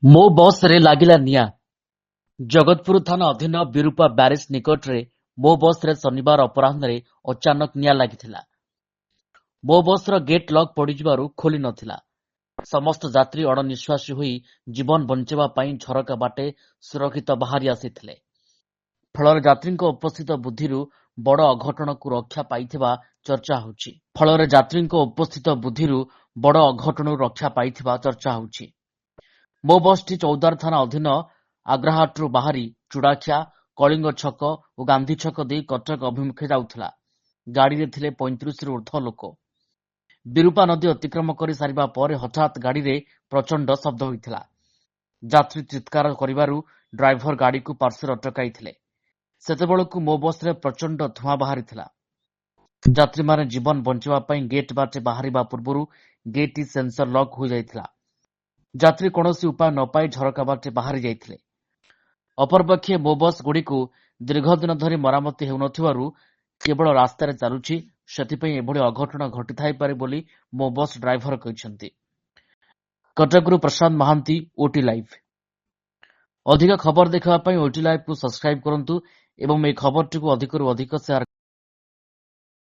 ମୋ ବସ୍ରେ ଲାଗିଲା ନିଆଁ। ଜଗତପୁର ଥାନା ଅଧୀନ ବିରୁପା ବ୍ୟାରେଜ୍ ନିକଟରେ ମୋ ବସ୍ରେ ଶନିବାର ଅପରାହ୍ନରେ ଅଚାନକ ନିଆଁ ଲାଗିଥିଲା। ମୋ ବସ୍ର ଗେଟ୍ ଲକ୍ ପଡ଼ିଯିବାରୁ ଖୋଲି ନଥିଲା। ସମସ୍ତ ଯାତ୍ରୀ ଅଣନିଶ୍ୱାସୀ ହୋଇ ଜୀବନ ବଞ୍ଚାଇବା ପାଇଁ ଝରକା ବାଟେ ସୁରକ୍ଷିତ ବାହାରି ଆସିଥିଲେ। ଫଳରେ ଯାତ୍ରୀଙ୍କ ଉପସ୍ଥିତ ବୁଦ୍ଧିରୁ ବଡ଼ ଅଘଟଣକୁ ରକ୍ଷା ପାଇଥିବା ଚର୍ଚ୍ଚା ହେଉଛି। ମୋ ବସ୍ଟି ଚୌଦ୍ୱାର ଥାନା ଅଧୀନ ଆଗ୍ରାହାଟରୁ ବାହାରି ଚୁଡାଖିଆ, କଳିଙ୍ଗ ଛକ ଓ ଗାନ୍ଧୀ ଛକ ଦେଇ କଟକ ଅଭିମୁଖେ ଯାଉଥିଲା। ଗାଡ଼ିରେ ଥିଲେ 35ରୁ ଊର୍ଦ୍ଧ୍ୱ ଲୋକ। ବିରୁପା ନଦୀ ଅତିକ୍ରମ କରି ସାରିବା ପରେ ହଠାତ୍ ଗାଡ଼ିରେ ପ୍ରଚଣ୍ଡ ଶବ୍ଦ ହୋଇଥିଲା। ଯାତ୍ରୀ ଚିତ୍କାର କରିବାରୁ ଡ୍ରାଇଭର ଗାଡ଼ିକୁ ପାର୍ଶ୍ୱରେ ଅଟକାଇଥିଲେ। ସେତେବେଳକୁ ମୋ ବସ୍ରେ ପ୍ରଚଣ୍ଡ ଧୂଆଁ ବାହାରିଥିଲା। ଯାତ୍ରୀମାନେ ଜୀବନ ବଞ୍ଚାଇବା ପାଇଁ ଗେଟ୍ ବାଟେ ବାହାରିବା ପୂର୍ବରୁ ଗେଟ୍ଟି ସେନ୍ସର ଲକ୍ ହୋଇଯାଇଥିଲା। ଯାତ୍ରୀ କୌଣସି ଉପାୟ ନ ପାଇ ଝରକା ବାଟେ ବାହାରି ଯାଇଥିଲେ। ଅପରପକ୍ଷେ ମୋ ବସ୍ ଗୁଡ଼ିକୁ ଦୀର୍ଘଦିନ ଧରି ମରାମତି ହେଉନଥିବାରୁ କେବଳ ରାସ୍ତାରେ ଚାଲୁଛି, ସେଥିପାଇଁ ଏଭଳି ଅଘଟଣ ଘଟିଥାଇପାରେ ବୋଲି ମୋ ବସ୍ ଡ୍ରାଇଭର କହିଛନ୍ତି। କଟକରୁ ପ୍ରଶାନ୍ତ ମହାନ୍ତି, ଓଟି ଲାଇଭ୍। ଅଧିକ ଖବର ଦେଖିବା ପାଇଁ ଓଟି ଲାଇଭ୍କୁ ସବସ୍କ୍ରାଇବ୍ କରନ୍ତୁ ଏବଂ ଏହି ଖବରଟିକୁ ଅଧିକରୁ ଅଧିକ ସେୟାର